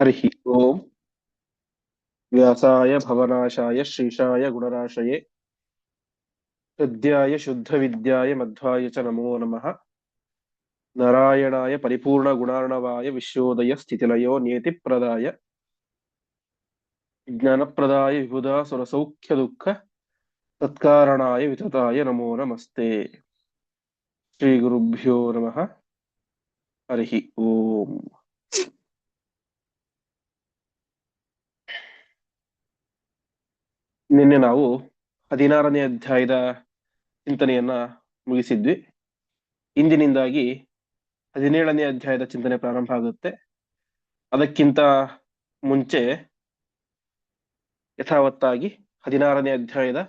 हरिः ओम् व्यासाय भवनाशाय श्रीशाय गुणराशये हृद्याय शुद्धविद्याय मध्वाय च नमो नमः। नारायणाय परिपूर्णगुणार्णवाय विश्वोदय स्थितिलयो नियतिप्रदाय ज्ञानप्रदाय विबुधासुरसौख्यदुःख तत्कारणाय वितताय नमो नमस्ते। श्रीगुरुभ्यो नमः। हरिः ओम्। ನಿನ್ನೆ ನಾವು 16ನೇ ಅಧ್ಯಾಯದ ಚಿಂತನೆಯನ್ನ ಮುಗಿಸಿದ್ವಿ. ಇಂದಿನಿಂದಾಗಿ 17ನೇ ಅಧ್ಯಾಯದ ಚಿಂತನೆ ಪ್ರಾರಂಭ ಆಗುತ್ತೆ. ಅದಕ್ಕಿಂತ ಮುಂಚೆ ಯಥಾವತ್ತಾಗಿ 16ನೇ ಅಧ್ಯಾಯದ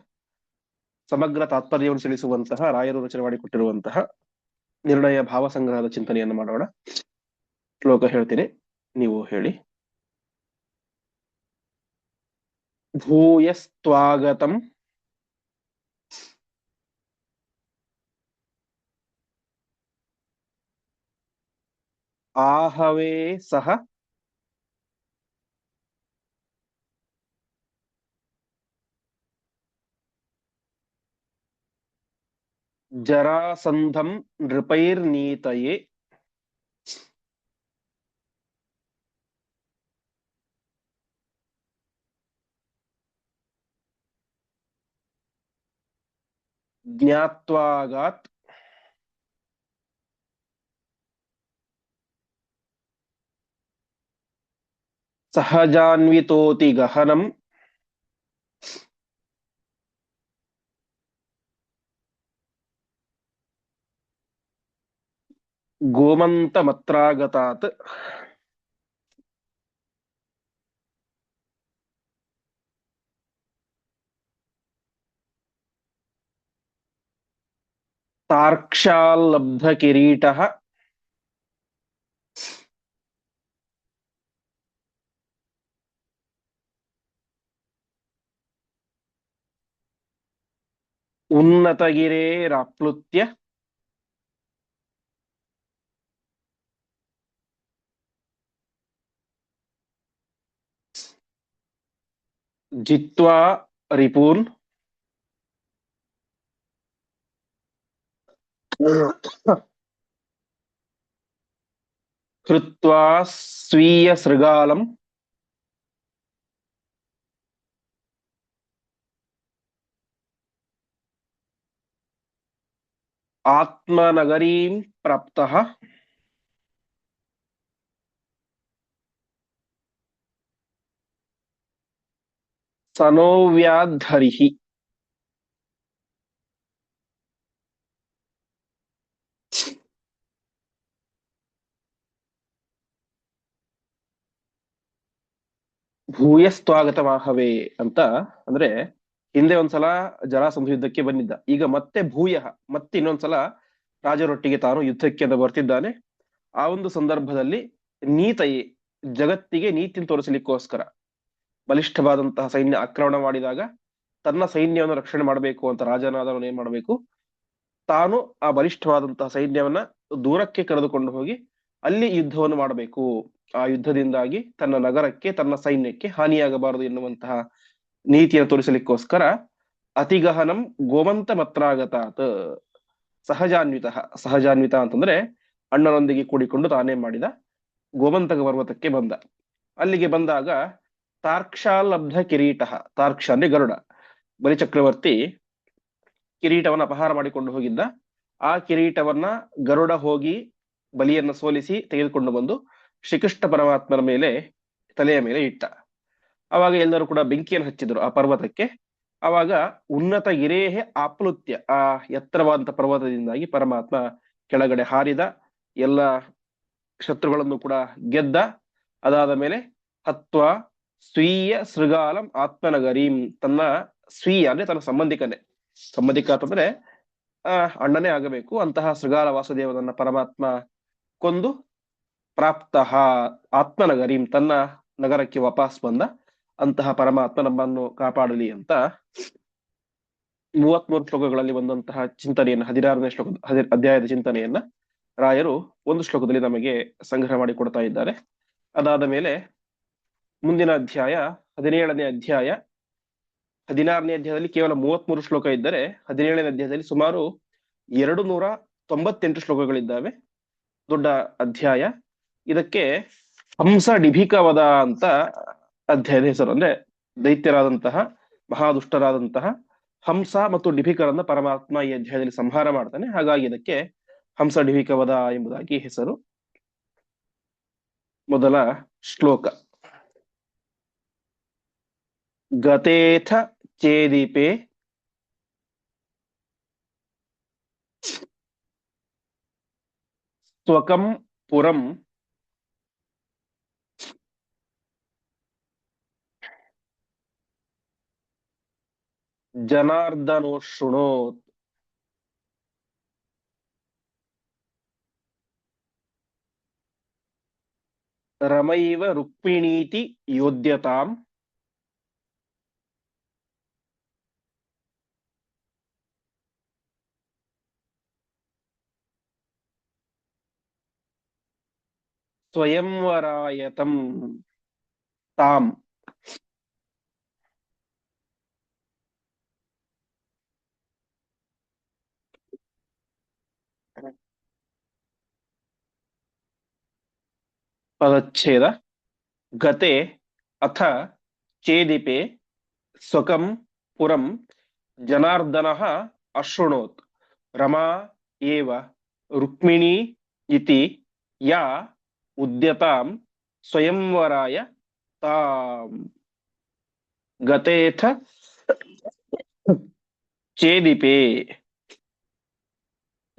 ಸಮಗ್ರ ತಾತ್ಪರ್ಯವನ್ನು ತಿಳಿಸುವಂತಹ ರಾಯರು ರಚನೆ ಮಾಡಿಕೊಟ್ಟಿರುವಂತಹ ನಿರ್ಣಯ ಭಾವಸಂಗ್ರಹದ ಚಿಂತನೆಯನ್ನು ಮಾಡೋಣ. ಶ್ಲೋಕ ಹೇಳ್ತೀನಿ, ನೀವು ಹೇಳಿ. ಭೂಯಸ್ತ್ವಾಗತಂ ಆಹವೇ ಸಹ ಜರಾಸಂಧಂ ನೃಪೈರ್ನೀತಯೇ ಜ್ಞಾತ್ವಾಗಾತ್ ಸಹಜಾನ್ವಿತೋತಿ ಗಹನಂ ಗೋಮಂತಮತ್ರಾಗತಾತ್ ತಾರ್ಕ್ಷಾಲ್ಲಬ್ಧ ಕಿರೀಟಃ ಉನ್ನತಗಿರೇರಾಪ್ಲುತ್ಯ ಜಿತ್ವಾ ರಿಪೂನ್ ಕೃತ್ವಾ ಸ್ವೀಯ ಸೃಗಾಲಂ ಆತ್ಮನಗರೀಂ ಪ್ರಾಪ್ತಃ ಸನೋವ್ಯಾಧರಿಃ. ಭೂಯಸ್ತ್ವಾಗತಮಾಹವೇ ಅಂತ ಅಂದ್ರೆ, ಹಿಂದೆ ಒಂದ್ಸಲ ಜರಾಸಂಧ ಯುದ್ಧಕ್ಕೆ ಬಂದಿದ್ದ, ಈಗ ಮತ್ತೆ ಮತ್ತೆ ಇನ್ನೊಂದ್ಸಲ ರಾಜರೊಟ್ಟಿಗೆ ತಾನು ಯುದ್ಧಕ್ಕೆ ಅಂತ ಬರ್ತಿದ್ದಾನೆ. ಆ ಒಂದು ಸಂದರ್ಭದಲ್ಲಿ ನೀತಯೇ, ಜಗತ್ತಿಗೆ ನೀತಿಯನ್ನು ತೋರಿಸಲಿಕ್ಕೋಸ್ಕರ ಬಲಿಷ್ಠವಾದಂತಹ ಸೈನ್ಯ ಆಕ್ರಮಣ ಮಾಡಿದಾಗ ತನ್ನ ಸೈನ್ಯವನ್ನು ರಕ್ಷಣೆ ಮಾಡಬೇಕು ಅಂತ ರಾಜನಾದವನು ಏನ್ ಮಾಡಬೇಕು, ತಾನು ಆ ಬಲಿಷ್ಠವಾದಂತಹ ಸೈನ್ಯವನ್ನ ದೂರಕ್ಕೆ ಕರೆದುಕೊಂಡು ಹೋಗಿ ಅಲ್ಲಿ ಯುದ್ಧವನ್ನು ಮಾಡಬೇಕು. ಆ ಯುದ್ಧದಿಂದಾಗಿ ತನ್ನ ನಗರಕ್ಕೆ, ತನ್ನ ಸೈನ್ಯಕ್ಕೆ ಹಾನಿಯಾಗಬಾರದು ಎನ್ನುವಂತಹ ನೀತಿಯನ್ನು ತೋರಿಸಲಿಕ್ಕೋಸ್ಕರ ಅತಿಗಹನಂ ಗೋಮಂತ ಮತ್ರಾಗತಾತ್ ಸಹಜಾನ್ವಿತ. ಸಹಜಾನ್ವಿತ ಅಂತಂದ್ರೆ ಅಣ್ಣನೊಂದಿಗೆ ಕೂಡಿಕೊಂಡು ತಾನೇ ಮಾಡಿದ ಗೋಮಂತಕ ಪರ್ವತಕ್ಕೆ ಬಂದ. ಅಲ್ಲಿಗೆ ಬಂದಾಗ ತಾರ್ಕ್ಷಾಲಬ್ಧ ಕಿರೀಟ, ತಾರ್ಕ್ಷ ಅಂದ್ರೆ ಗರುಡ, ಬಲಿಚಕ್ರವರ್ತಿ ಕಿರೀಟವನ್ನು ಅಪಹಾರ ಮಾಡಿಕೊಂಡು ಹೋಗಿದ್ದ. ಆ ಕಿರೀಟವನ್ನ ಗರುಡ ಹೋಗಿ ಬಲಿಯನ್ನು ಸೋಲಿಸಿ ತೆಗೆದುಕೊಂಡು ಬಂದು ಶ್ರೀಕೃಷ್ಣ ಪರಮಾತ್ಮನ ಮೇಲೆ, ತಲೆಯ ಮೇಲೆ ಇಟ್ಟ. ಅವಾಗ ಎಲ್ಲರೂ ಕೂಡ ಬೆಂಕಿಯನ್ನು ಹಚ್ಚಿದ್ರು ಆ ಪರ್ವತಕ್ಕೆ. ಅವಾಗ ಉನ್ನತ ಗಿರೇಹೆ ಆಪ್ಲುತ್ಯ, ಆ ಎತ್ತರವಾದಂತ ಪರ್ವತದಿಂದಾಗಿ ಪರಮಾತ್ಮ ಕೆಳಗಡೆ ಹಾರಿದ, ಎಲ್ಲ ಶತ್ರುಗಳನ್ನು ಕೂಡ ಗೆದ್ದ. ಅದಾದ ಮೇಲೆ ಹತ್ವ ಸ್ವೀಯ ಸೃಗಾಲಂ ಆತ್ಮನಗರೀಂ, ತನ್ನ ಸ್ವೀಯ ಅಂದ್ರೆ ತನ್ನ ಸಂಬಂಧಿಕ ಅಂತಂದ್ರೆ ಅಣ್ಣನೇ ಆಗಬೇಕು, ಅಂತಹ ಸೃಗಾಲ ವಾಸುದೇವನನ್ನ ಪರಮಾತ್ಮ ಕೊಂದು ಪ್ರಾಪ್ತಃ ಆತ್ಮನಗರೀಂ, ತನ್ನ ನಗರಕ್ಕೆ ವಾಪಸ್ ಬಂದ. ಅಂತಹ ಪರಮಾತ್ಮ ನಮ್ಮನ್ನು ಕಾಪಾಡಲಿ ಅಂತ 33 ಶ್ಲೋಕಗಳಲ್ಲಿ ಬಂದಂತಹ ಚಿಂತನೆಯನ್ನು, 16ನೇ ಅಧ್ಯಾಯದ ಚಿಂತನೆಯನ್ನ ರಾಯರು ಒಂದು ಶ್ಲೋಕದಲ್ಲಿ ನಮಗೆ ಸಂಗ್ರಹ ಮಾಡಿ ಕೊಡ್ತಾ ಇದ್ದಾರೆ. ಅದಾದ ಮೇಲೆ ಮುಂದಿನ ಅಧ್ಯಾಯ 17ನೇ ಅಧ್ಯಾಯ. 16ನೇ ಅಧ್ಯಾಯದಲ್ಲಿ ಕೇವಲ 33 ಶ್ಲೋಕ ಇದ್ದರೆ 17ನೇ ಅಧ್ಯಾಯದಲ್ಲಿ ಸುಮಾರು 298 ಶ್ಲೋಕಗಳಿದ್ದಾವೆ. ದೊಡ್ಡ ಅಧ್ಯಾಯ. ಇದಕ್ಕೆ ಹಂಸ ಡಿಭಿಕ ವಧ ಅಂತ ಅಧ್ಯಾಯದ ಹೆಸರು. ಅಂದ್ರೆ ದೈತ್ಯರಾದಂತಹ ಮಹಾದುಷ್ಟರಾದಂತಹ ಹಂಸ ಮತ್ತು ಡಿಭಿಕರನ್ನ ಪರಮಾತ್ಮ ಈ ಅಧ್ಯಾಯದಲ್ಲಿ ಸಂಹಾರ ಮಾಡ್ತಾನೆ. ಹಾಗಾಗಿ ಇದಕ್ಕೆ ಹಂಸ ಡಿಭಿಕ ವಧ ಎಂಬುದಾಗಿ ಹೆಸರು. ಮೊದಲ ಶ್ಲೋಕ. ಗತೇಥ ಚೇದಿಪೆ ಸ್ವಕಂ ಪುರಂ ಜನಾರ್ದನೋ ಶೃಣೋತ್. ರಮೈವ ರುಕ್ಮಿಣೀತಿ ಯೋಧ್ಯತಾಂ ಸ್ವಯಂವರಾಯತಂ ತಾಂ. ಪದಚ್ಛೇದ. ಗತೆ ಅಥ ಚೇದಿಪೆ ಸ್ವಕಂ ಪುರಂ ಜನಾರ್ದನಃ ಅಶೃಣೋತ್. ರಮಾ ಏವ ರುಕ್ಮಿಣೀ ಇತಿ ಯಾ ಉದ್ಯತಾಂ ಸ್ವಯಂವರಾಯ ತಾಂ. ಗತೇಥ ಚೇದಿಪೆ.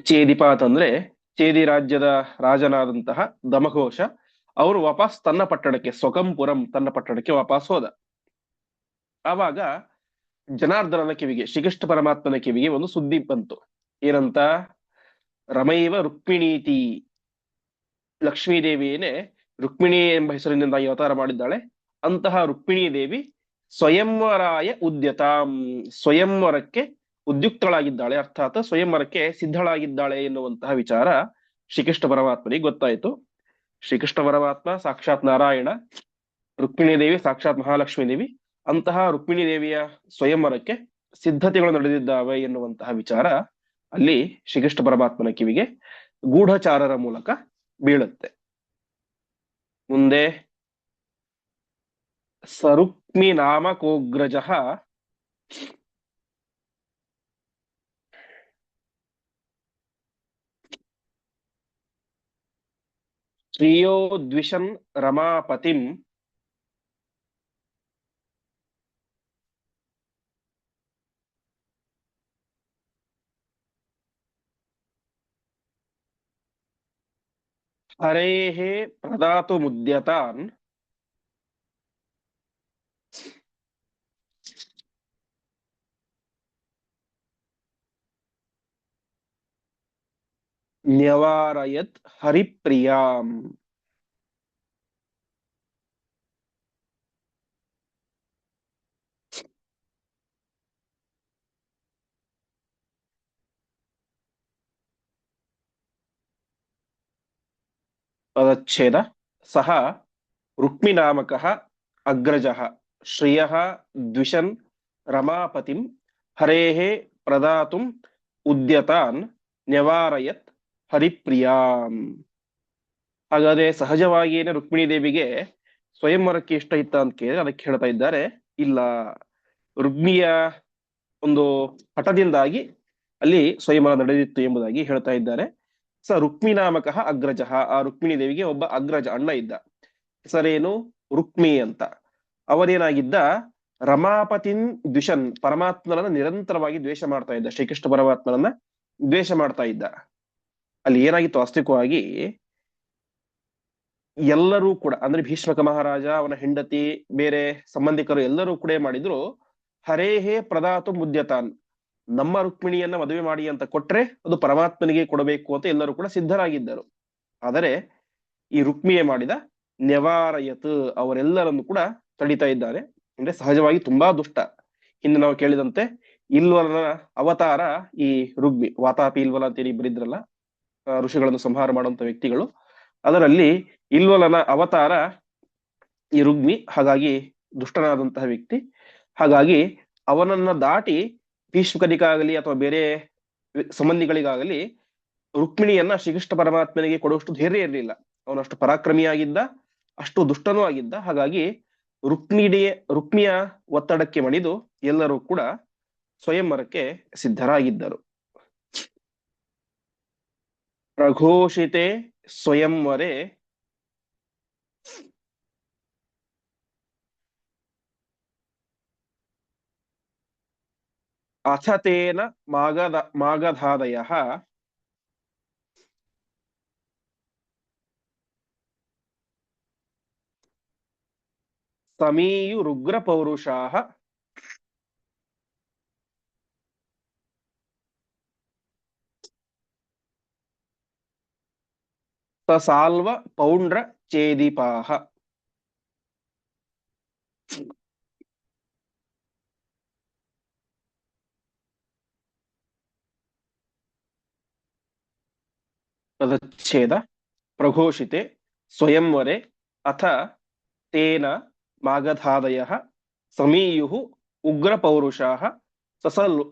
ಚೇದಿಪ ಅಂತಂದ್ರೆ ಚೇದಿ ರಾಜ್ಯದ ರಾಜನಾದಂತಹ ದಮಘೋಷ. ಅವರು ವಾಪಸ್ ತನ್ನ ಪಟ್ಟಣಕ್ಕೆ, ಸ್ವಕಂಪುರಂ ತನ್ನ ಪಟ್ಟಣಕ್ಕೆ ವಾಪಸ್ ಹೋದ. ಆವಾಗ ಜನಾರ್ದನನ ಕಿವಿಗೆ, ಶ್ರೀಕೃಷ್ಣ ಪರಮಾತ್ಮನ ಕಿವಿಗೆ ಒಂದು ಸುದ್ದಿ ಬಂತು. ಏನಂತ? ರಮೈವ ರುಕ್ಮಿಣೀತಿ. ಲಕ್ಷ್ಮೀದೇವಿಯೇನೆ ರುಕ್ಮಿಣಿ ಎಂಬ ಹೆಸರಿನಿಂದಾಗಿ ಅವತಾರ ಮಾಡಿದ್ದಾಳೆ. ಅಂತಹ ರುಕ್ಮಿಣೀ ದೇವಿ ಸ್ವಯಂವರಾಯ ಉದ್ಯತಾಂ, ಸ್ವಯಂವರಕ್ಕೆ ಉದ್ಯುಕ್ತಳಾಗಿದ್ದಾಳೆ, ಅರ್ಥಾತ್ ಸ್ವಯಂವರಕ್ಕೆ ಸಿದ್ಧಳಾಗಿದ್ದಾಳೆ ಎನ್ನುವಂತಹ ವಿಚಾರ ಶ್ರೀಕೃಷ್ಣ ಪರಮಾತ್ಮನಿಗೆ ಗೊತ್ತಾಯಿತು. ಶ್ರೀಕೃಷ್ಣ ಪರಮಾತ್ಮ ಸಾಕ್ಷಾತ್ ನಾರಾಯಣ, ರುಕ್ಮಿಣಿ ದೇವಿ ಸಾಕ್ಷಾತ್ ಮಹಾಲಕ್ಷ್ಮೀ ದೇವಿ. ಅಂತಹ ರುಕ್ಮಿಣಿ ದೇವಿಯ ಸ್ವಯಂವರಕ್ಕೆ ಸಿದ್ಧತೆಗಳು ನಡೆದಿದ್ದಾವೆ ಎನ್ನುವಂತಹ ವಿಚಾರ ಅಲ್ಲಿ ಶ್ರೀಕೃಷ್ಣ ಪರಮಾತ್ಮನ ಕಿವಿಗೆ ಗೂಢಚಾರರ ಮೂಲಕ ಬೀಳುತ್ತೆ. ಮುಂದೆ ಸರುಕ್ಮಿ ನಾಮಕೋಗ್ರಜ ಶ್ರಿಯೋ ದ್ವಿಷನ್ ರಮಾಪತಿಂ ಹರೇಃ ಪ್ರದಾತು ಮುದ್ಯತಾನ್ ನ್ಯವಾರಯತ್ ಹರಿಪ್ರಿಯಾಂ. ಪದಚ್ಛೇದ. ಸಹ ರುಕ್ಮಿನಾಮಕಃ ಅಗ್ರಜಃ ಶ್ರಿಯಃ ದ್ವಿಷನ್ ರಮಾಪತಿಂ ಹರೇಃ ಪ್ರದಾತುಂ ಉದ್ಯತಾನ್ ನ್ಯವಾರಯತ್ ಹರಿಪ್ರಿಯಾಂ. ಹಾಗಾದ್ರೆ ಸಹಜವಾಗಿಯೇ ರುಕ್ಮಿಣಿ ದೇವಿಗೆ ಸ್ವಯಂವರಕ್ಕೆ ಇಷ್ಟ ಇತ್ತ ಅಂತ ಕೇಳಿದ್ರೆ ಅದಕ್ಕೆ ಹೇಳ್ತಾ ಇದ್ದಾರೆ, ಇಲ್ಲ, ರುಕ್ಮಿಯ ಒಂದು ಹಠದಿಂದಾಗಿ ಅಲ್ಲಿ ಸ್ವಯಂವರ ನಡೆದಿತ್ತು ಎಂಬುದಾಗಿ ಹೇಳ್ತಾ ಇದ್ದಾರೆ. ಸ ರುಕ್ಮಿನಾಮಕಃ ಅಗ್ರಜಃ. ಆ ರುಕ್ಮಿಣಿ ದೇವಿಗೆ ಒಬ್ಬ ಅಗ್ರಜ ಅಣ್ಣ ಇದ್ದ. ಹೆಸರೇನು? ರುಕ್ಮಿ ಅಂತ. ಅವರೇನಾಗಿದ್ದ? ರಮಾಪತಿನ್ ದ್ವಿಷನ್, ಪರಮಾತ್ಮನನ್ನ ನಿರಂತರವಾಗಿ ದ್ವೇಷ ಮಾಡ್ತಾ ಇದ್ದ, ಶ್ರೀಕೃಷ್ಣ ಪರಮಾತ್ಮನನ್ನ ದ್ವೇಷ ಮಾಡ್ತಾ ಇದ್ದ. ಅಲ್ಲಿ ಏನಾಗಿತ್ತು ವಾಸ್ತವಿಕವಾಗಿ, ಎಲ್ಲರೂ ಕೂಡ ಅಂದ್ರೆ ಭೀಷ್ಮಕ ಮಹಾರಾಜ, ಅವನ ಹೆಂಡತಿ, ಬೇರೆ ಸಂಬಂಧಿಕರು ಎಲ್ಲರೂ ಕೂಡ ಮಾಡಿದ್ರು, ಹರೇಹೇ ಪ್ರದಾತು ಮುದ್ಯತಾನ್, ನಮ್ಮ ರುಕ್ಮಿಣಿಯನ್ನ ಮದುವೆ ಮಾಡಿ ಅಂತ ಕೊಟ್ರೆ ಅದು ಪರಮಾತ್ಮನಿಗೆ ಕೊಡಬೇಕು ಅಂತ ಎಲ್ಲರೂ ಕೂಡ ಸಿದ್ಧರಾಗಿದ್ದರು. ಆದರೆ ಈ ರುಕ್ಮಿಯೇ ಮಾಡಿದ ನ್ಯವಾರಯತ್, ಅವರೆಲ್ಲರನ್ನು ಕೂಡ ತಡಿತಾ ಇದ್ದಾರೆ. ಅಂದ್ರೆ ಸಹಜವಾಗಿ ತುಂಬಾ ದುಷ್ಟ. ಹಿಂದೆ ನಾವು ಕೇಳಿದಂತೆ ಇಲ್ವಲನ ಅವತಾರ ಈ ರುಗ್ಮಿ. ವಾತಾಪಿ ಇಲ್ವಲ ಅಂತೇಳಿ ಬರಿದ್ರಲ್ಲ, ಋಷಿಗಳನ್ನು ಸಂಹಾರ ಮಾಡುವಂತ ವ್ಯಕ್ತಿಗಳು. ಅದರಲ್ಲಿ ಇಲ್ವಲನ ಅವತಾರ ಈ ರುಗ್ಮಿ ಹಾಗಾಗಿ ದುಷ್ಟನಾದಂತಹ ವ್ಯಕ್ತಿ. ಹಾಗಾಗಿ ಅವನನ್ನ ದಾಟಿ ಭೀಷ್ಮಕನಿಗಾಗಲಿ ಅಥವಾ ಬೇರೆ ಸಂಬಂಧಿಗಳಿಗಾಗಲಿ ರುಕ್ಮಿಣಿಯನ್ನ ಶ್ರೀಕೃಷ್ಣ ಪರಮಾತ್ಮನಿಗೆ ಕೊಡುವಷ್ಟು ಧೈರ್ಯ ಇರಲಿಲ್ಲ. ಅವನಷ್ಟು ಪರಾಕ್ರಮಿಯಾಗಿದ್ದ, ಅಷ್ಟು ದುಷ್ಟನೂ ಆಗಿದ್ದ. ಹಾಗಾಗಿ ರುಕ್ಮಿಯ ಒತ್ತಡಕ್ಕೆ ಮಣಿದು ಎಲ್ಲರೂ ಕೂಡ ಸ್ವಯಂವರಕ್ಕೆ ಸಿದ್ಧರಾಗಿದ್ದರು. ಪ್ರಘೋಷಿತೆ ಸ್ವಯಂವರೆ ಅಥ ತೇನ ಮಾಗಧಾದಯಃ ಸಮೀಯುರುಗ್ರ ಪೌರುಷಾಃ ಸಸಾಲ್ವ ಪೌಂಡ್ರ ಚೇದಿಪಾಃ. ತದಚ್ಛೇದ ಪ್ರಘೋಷಿತೆ ಸ್ವಯಂವರೆ ಅಥ ತೇನ ಮಾಗಧಾದಯಃ ಸಮೀಯುಃ ಉಗ್ರ ಪೌರುಷಾಃ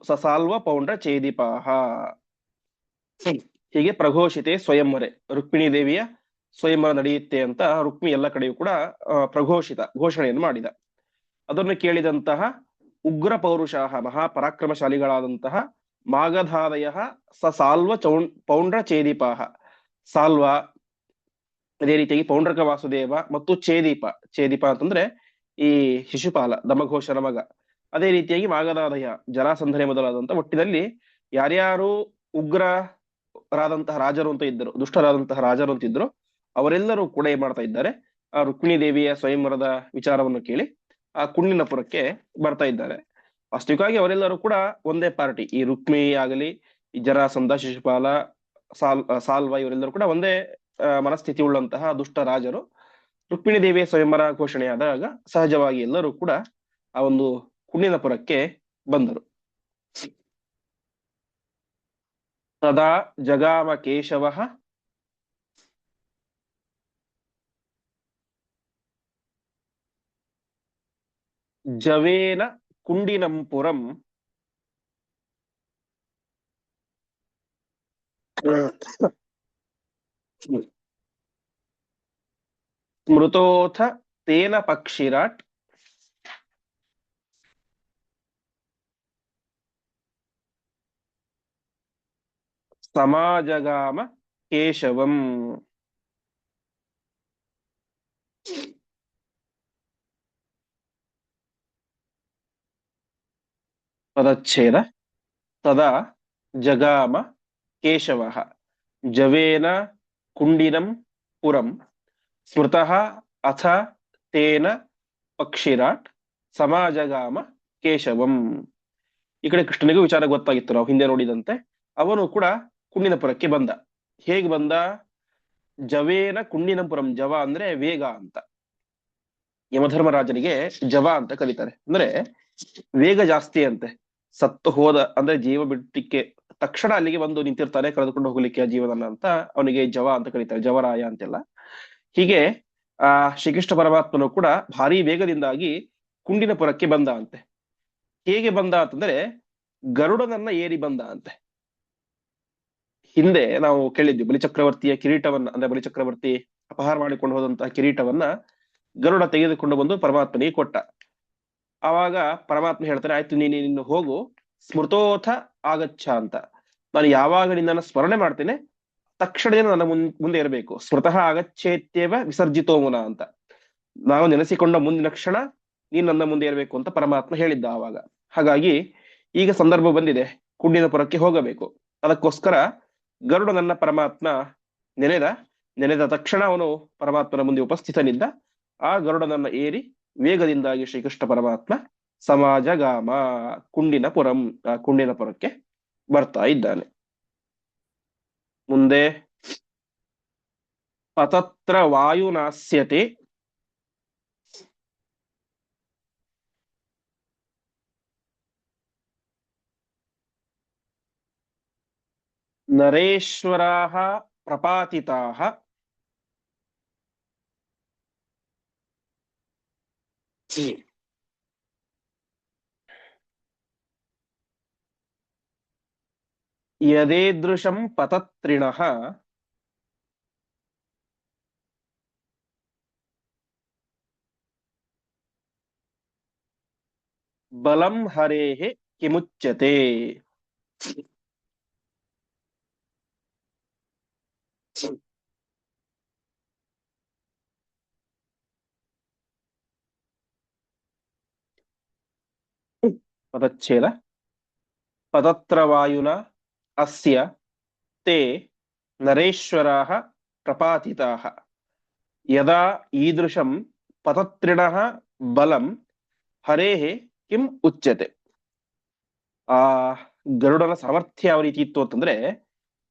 ಸಸಾಲ್ವ ಪೌಂಡ್ರ ಚೇದಿಪಾಃ. ಹೀಗೆ ಪ್ರಘೋಷಿತೆ ಸ್ವಯಂವರೆ, ರುಕ್ಮಿಣಿ ದೇವಿಯ ಸ್ವಯಂವರ ನಡೆಯುತ್ತೆ ಅಂತ ರುಕ್ಮಿ ಎಲ್ಲ ಕಡೆಯೂ ಕೂಡ ಪ್ರಘೋಷಿತ ಘೋಷಣೆಯನ್ನು ಮಾಡಿದ. ಅದನ್ನು ಕೇಳಿದಂತಹ ಉಗ್ರ ಪೌರುಷಾಹ ಮಹಾಪರಾಕ್ರಮಶಾಲಿಗಳಾದಂತಹ ಮಾಗಧಾದಯ ಸಾಲ್ವ ಪೌಂಡ್ರ ಚೇದೀಪಾಹ, ಸಾಲ್ವ, ಅದೇ ರೀತಿಯಾಗಿ ಪೌಂಡ್ರಕ ವಾಸುದೇವ ಮತ್ತು ಚೇದೀಪ. ಚೇದೀಪ ಅಂತಂದ್ರೆ ಈ ಶಿಶುಪಾಲ, ದಮಘೋಷನ ಮಗ. ಅದೇ ರೀತಿಯಾಗಿ ಮಾಗಧಾದಯ, ಜರಾಸಂಧನೆ ಮೊದಲಾದಂತಹ ಒಟ್ಟಿನಲ್ಲಿ ಯಾರ್ಯಾರು ಉಗ್ರರಾದಂತಹ ರಾಜರು ಅಂತ ಇದ್ದರು, ದುಷ್ಟರಾದಂತಹ ರಾಜರು ಅಂತ ಇದ್ರು, ಅವರೆಲ್ಲರೂ ಕೂಡ ಏನ್ ಮಾಡ್ತಾ ಇದ್ದಾರೆ, ಆ ರುಕ್ಮಿಣಿ ದೇವಿಯ ಸ್ವಯಂವರದ ವಿಚಾರವನ್ನು ಕೇಳಿ ಆ ಕುಂಡಿನಪುರಕ್ಕೆ ಬರ್ತಾ ಇದ್ದಾರೆ. ವಾಸ್ತವಿಕವಾಗಿ ಅವರೆಲ್ಲರೂ ಕೂಡ ಒಂದೇ ಪಾರ್ಟಿ. ಈ ರುಕ್ಮಿ ಆಗಲಿ, ಈ ಜರಾಸಂಧ, ಶಿಶುಪಾಲ, ಸಾಲ್ವ ಇವರೆಲ್ಲರೂ ಕೂಡ ಒಂದೇ ಮನಸ್ಥಿತಿ ಉಳ್ಳಂತಹ ದುಷ್ಟ ರಾಜರು. ರುಕ್ಮಿಣಿ ದೇವಿಯ ಸ್ವಯಂವರ ಘೋಷಣೆಯಾದಾಗ ಸಹಜವಾಗಿ ಎಲ್ಲರೂ ಕೂಡ ಆ ಒಂದು ಕುಂಡಿನಪುರಕ್ಕೆ ಬಂದರು. ತದಾ ಜಗಾಮ ಕೇಶವ ಜವೇನ ಕುಂಡಿನಂಪುರಂ ಸ್ಮೃತೋಥ ತೇನ ಪಕ್ಷಿರಾಟ್ ಸಮಾಜಗಾಮ ಕೇಶವಂ. ಪದಚ್ಛೇದ ತದಾ ಜಗಾಮ ಕೇಶವ ಜವೇನ ಕುಂಡಿನಂ ಪುರಂ ಸ್ಮೃತಃ ಅಥ ತೇನ ಪಕ್ಷಿರಾಟ್ ಸಮಾಜಗಾಮ ಕೇಶವಂ. ಈ ಕಡೆ ಕೃಷ್ಣನಿಗೂ ವಿಚಾರ ಗೊತ್ತಾಗಿತ್ತು, ನಾವು ಹಿಂದೆ ನೋಡಿದಂತೆ. ಅವನು ಕೂಡ ಕುಂಡಿನಪುರಕ್ಕೆ ಬಂದ. ಹೇಗೆ ಬಂದ? ಜವೇನ ಕುಂಡಿನಪುರಂ. ಜವ ಅಂದ್ರೆ ವೇಗ ಅಂತ. ಯಮಧರ್ಮರಾಜನಿಗೆ ಜವ ಅಂತ ಕರೀತಾರೆ. ಅಂದ್ರೆ ವೇಗ ಜಾಸ್ತಿ ಅಂತೆ. ಸತ್ತು ಹೋದ ಅಂದ್ರೆ ಜೀವ ಬಿಟ್ಟಿಕ್ಕೆ ತಕ್ಷಣ ಅಲ್ಲಿಗೆ ಬಂದು ನಿಂತಿರ್ತಾನೆ, ಕಳೆದುಕೊಂಡು ಹೋಗ್ಲಿಕ್ಕೆ ಜೀವನನ್ನ ಅಂತ ಅವನಿಗೆ ಜವ ಅಂತ ಕರೀತಾರೆ, ಜವರಾಯ ಅಂತೆಲ್ಲ. ಹೀಗೆ ಶ್ರೀಕೃಷ್ಣ ಪರಮಾತ್ಮನು ಕೂಡ ಭಾರಿ ವೇಗದಿಂದಾಗಿ ಕುಂಡಿನಪುರಕ್ಕೆ ಬಂದ ಅಂತೆ. ಹೇಗೆ ಬಂದ ಅಂತಂದ್ರೆ ಗರುಡನನ್ನ ಏರಿ ಬಂದ ಅಂತೆ. ಹಿಂದೆ ನಾವು ಕೇಳಿದ್ವಿ, ಬಲಿಚಕ್ರವರ್ತಿಯ ಕಿರೀಟವನ್ನ, ಅಂದ್ರೆ ಬಲಿಚಕ್ರವರ್ತಿ ಅಪಹಾರ ಮಾಡಿಕೊಂಡು ಹೋದಂತಹ ಕಿರೀಟವನ್ನ ಗರುಡ ತೆಗೆದುಕೊಂಡು ಬಂದು ಪರಮಾತ್ಮನಿಗೆ ಕೊಟ್ಟ. ಆವಾಗ ಪರಮಾತ್ಮ ಹೇಳ್ತಾನೆ, ಆಯ್ತು ನೀನು ಹೋಗು, ಸ್ಮೃತೋಥ ಆಗಚ್ಚ ಅಂತ. ನಾನು ಯಾವಾಗ ನಿನ್ನನ್ನು ಸ್ಮರಣೆ ಮಾಡ್ತೇನೆ ತಕ್ಷಣವೇ ನನ್ನ ಮುಂದೆ ಇರಬೇಕು. ಸ್ಮೃತಃ ಆಗಚ್ಚೇತ್ಯವ ವಿಸರ್ಜಿತೋ ಮುನ ಅಂತ. ನಾನು ನೆನೆಸಿಕೊಂಡ ಮುಂದಿನ ಕ್ಷಣ ನೀನ್ ನನ್ನ ಮುಂದೆ ಇರಬೇಕು ಅಂತ ಪರಮಾತ್ಮ ಹೇಳಿದ್ದ ಆವಾಗ. ಹಾಗಾಗಿ ಈಗ ಸಂದರ್ಭ ಬಂದಿದೆ, ಕುಂಡಿನಪುರಕ್ಕೆ ಹೋಗಬೇಕು. ಅದಕ್ಕೋಸ್ಕರ ಗರುಡನನ್ನ ಪರಮಾತ್ಮ ನೆನೆದ ತಕ್ಷಣ ಅವನು ಪರಮಾತ್ಮನ ಮುಂದೆ ಉಪಸ್ಥಿತನಿದ್ದ. ಆ ಗರುಡನನ್ನ ಏರಿ ವೇಗದಿಂದಾಗಿ ಶ್ರೀಕೃಷ್ಣ ಪರಮಾತ್ಮ ಸಮಾಜಗಾಮ ಕುಂಡಿನಪುರಕ್ಕೆ ಬರ್ತಾ ಇದ್ದಾನೆ. ಮುಂದೆ ಅತತ್ರ ವಾಯುನಾಸ್ಯತೆ ನರೇಶ್ವರಾಃ ಪ್ರಪಾತಿತಾಃ ಯದೇದೃಶಂ ಪತತ್ರಿಣಃ ಬಲಂ ಹರೇಃ ಕಿಮುಚ್ಯತೆ. ಪದಚ್ಛೇದ. ಪತತ್ರ ವಾಯುನಾ ಅಸ್ಯ ತೇ ನರೇಶ್ವರಾಃ ಪ್ರಪಾತಿತಾಃ ಯದಾ ಈದೃಶಂ ಪತತ್ರಿಣಃ ಬಲಂ ಹರೇಃ ಕಿಂ ಉಚ್ಯತೆ. ಆ ಗರುಡನ ಸಾಮರ್ಥ್ಯ ಯಾವ ರೀತಿ ಇತ್ತು ಅಂತಂದ್ರೆ,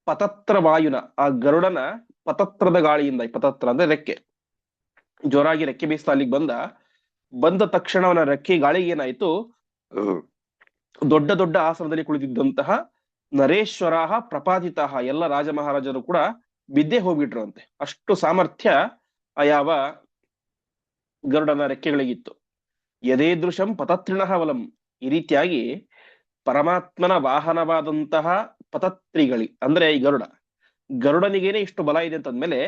ಪತತ್ರ ವಾಯುನ, ಆ ಗರುಡನ ಪತತ್ರದ ಗಾಳಿಯಿಂದ, ಪತತ್ರ ಅಂದ್ರೆ ರೆಕ್ಕೆ, ಜೋರಾಗಿ ರೆಕ್ಕೆ ಬೀಸ್ತಾ ಅಲ್ಲಿಗೆ ಬಂದ ತಕ್ಷಣ ಅವನ ರೆಕ್ಕೆ ಗಾಳಿಗೆ ಏನಾಯ್ತು, ದೊಡ್ಡ ದೊಡ್ಡ ಆಸನದಲ್ಲಿ ಕುಳಿತಿದ್ದಂತಹ ನರೇಶ್ವರಾಹ ಪ್ರಪಾದಿತಾಹ, ಎಲ್ಲ ರಾಜ ಮಹಾರಾಜರು ಕೂಡ ಬಿದ್ದೆ ಹೋಗ್ಬಿಟ್ರು ಅಂತೆ. ಅಷ್ಟು ಸಾಮರ್ಥ್ಯ ಆ ಯಾವ ಗರುಡನ ರೆಕ್ಕೆಗಳಿಗಿತ್ತು. ಯದೇದೃಶಂ ಪತತ್ರಿಣಃ ಬಲಂ, ಈ ರೀತಿಯಾಗಿ ಪರಮಾತ್ಮನ ವಾಹನವಾದಂತಹ ಪತತ್ರಿಗಳಿ ಅಂದ್ರೆ ಈ ಗರುಡನಿಗೇನೆ ಇಷ್ಟು ಬಲ ಇದೆ ಅಂತಂದ್ಮೇಲೆ